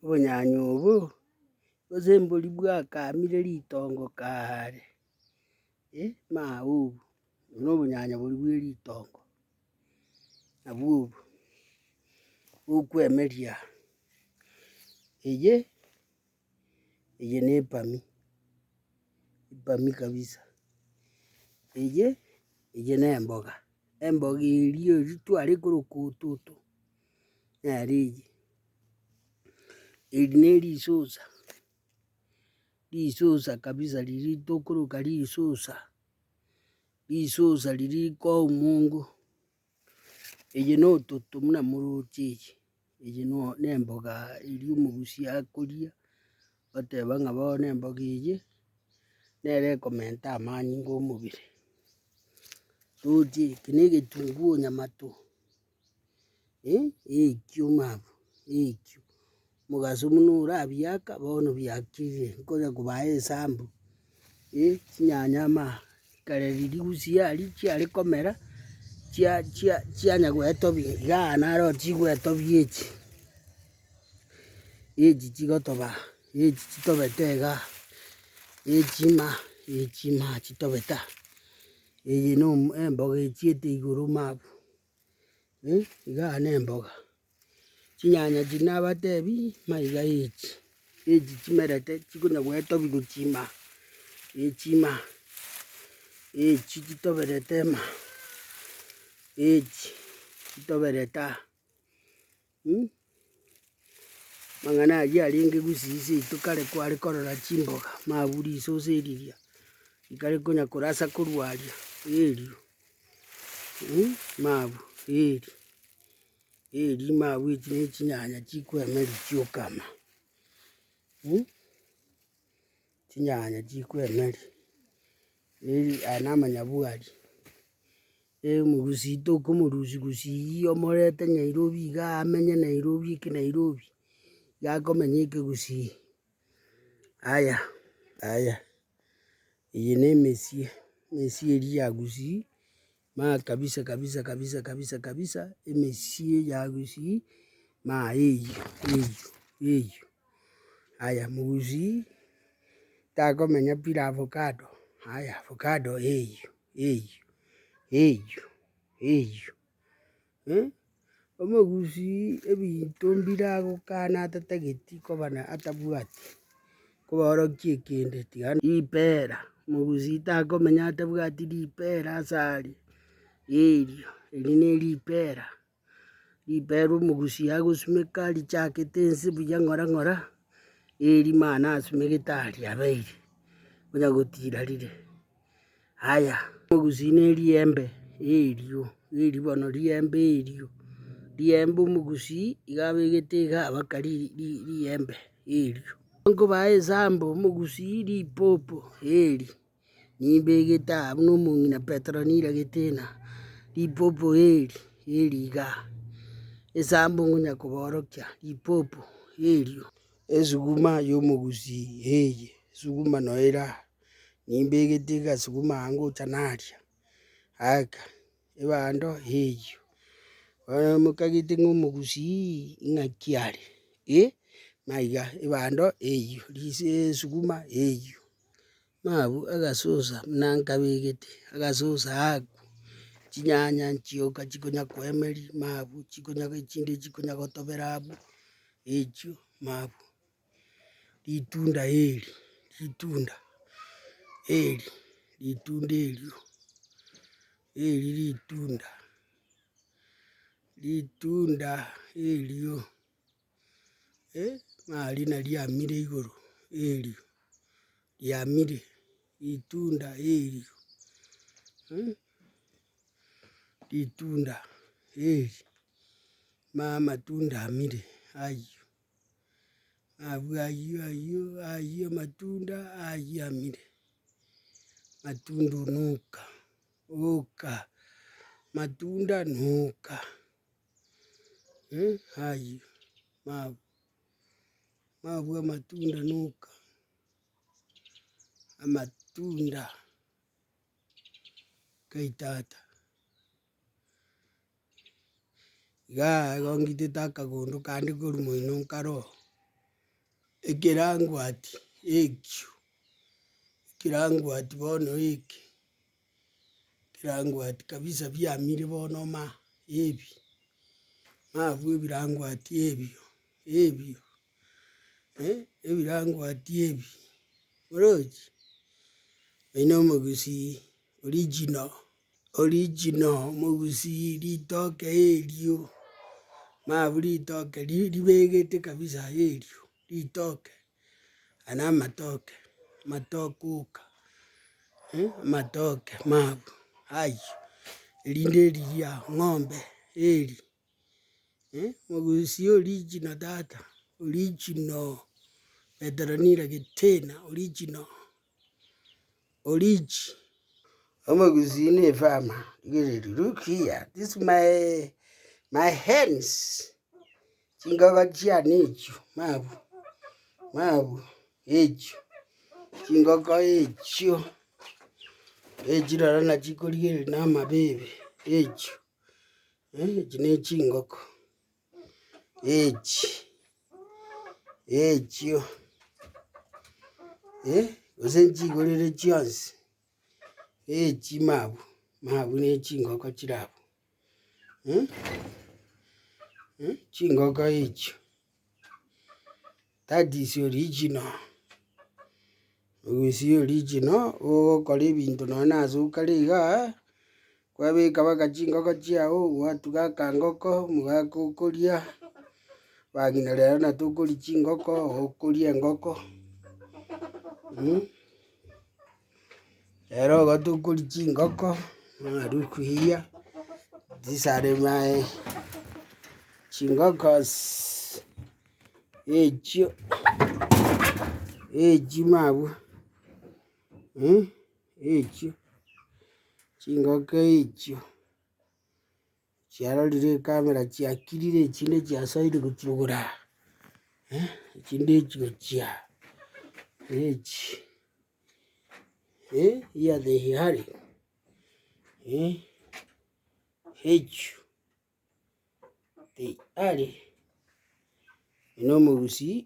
Obonyanyi obo gose embori bwakamire ritongo kare mao obo na obonyanya bori bwa eritongo nabwo obo okwemeria. Eye na epami kabisa. Eye na emboga erio tware korokota oto nere eri na risosa kabisa riri tokoroka risosa riri kwa omongo. Eye na ototo buna moroche eye na emboga eri Omogusii akoria oteba ng'a bono emboga eye nere ekomenta amani nga omobere. Roche eke na egetunguo nyamato ekio mabo ekio omogaso buna orabiaka bono biakirire nkonya kobaa esambu chinyanya kare riria Gusiian aria chiare komera chianya goetobia iga naro chigoetobia echi chigotoba echi chitobete iga echima chitobeta. Eye na emboga echiete igoro mabo iga na emboga chinyanya chiri nabatebi maiga echi chimerete chikonya goetobia gochima echima echi chitoberete echi chitobereta mang'ana aria arenge Gusii seito kare kware korora chimboga mabua risosa eriria rikare konya korasa korwaria erio mabua eri mabua echi na chinyanya chikoemeria chiokama chinyanya chikoemeria aya na amanyabwari. Omogusii tokomorusia Gusii omorete Nairobi iga amenye Nairobi eke Nairobi iga akomenya eke Gusii. Aya eye na emesie eria ya Gusii kabisa emesie ya Gusii eyio. Aya Omogusii takomenya bila avocado. Aya avocado eyio Omogusii ebinto mbiragokana atatageti kobana atabwati koborokia ekende tiga ripera. Omogusii takomenya atabwati ripera ase aria erio eri na ripera Omogusii agosimeka richakete ense buya ng'ora eri mana asumegete aria abeire konya gotira rire. Aya Omogusii na eriembe erio bono riembe erio Omogusii iga abegete iga mpaka riembe erio. Nkobaa esambu Omogusii ripopo eri nimbegete abwo buna omong'ina Originals-Getena ripopo eri iga esambu ngonya koborokia ripopo erio. Esuguma ya Omogusii eye esuguma no era nimbegete iga esuguma angocha naria aka ebando eyio. Bono mokagete ng'a Omogusii ng'aki are maiga ebando eyio esuguma eyio mabua agasosa buna nkabegete agasosa ako chinyanya nchioka chikonya koemeria mabua echinde chikonya gotobera abwo echio mabua. Ritunda erio ritunda erio narina riamire igoro erio riamire ritunda erio ritunda eri amatunda amire ayio mabua ayio amatunda ayio amire matunda oka matunda nuka ayio mabua amatunda nuka amatunda kaitata iga igo ngitete akagondo kande korwa moino nkaroa. ekirangwati ekyo kirangwati bono eki kirangwati kabisa byamire bono ebi mavu ebirangwati ebyo ebirangwati ebi orochi baina Omogusii original Omogusii ritoke eryo mavu ritoke ribegete kabisa eryo ritoke ana matoke uka matoke mavu ayo erinde riria ng'ombe eri Omogusii original tata original Originals-Getena original Omogusii ni farmer. Look here, this is my hands. Chingogo chia nicho mavu echo chingogo echo rara chikorigere na mabebe echo echi ne chingogo echo osenchigorere chionsi echi mavu ne chingogo chirabo chingogo echo. That is original Gusiian original. Ogokora ebinto nonya nase okariga kwabeka baka chingogo chiao gwatuga akangoko mugaka okoria bang'ina rero natokori chingoko okoria engoko rero igo tokori chingoko look here, these are my chingokos echo mavu echo chingoko echo chiarorire ekamera chiakirire echinde chiasoire gochirogora echinde echi gochia echi here they are echo they are Omogusii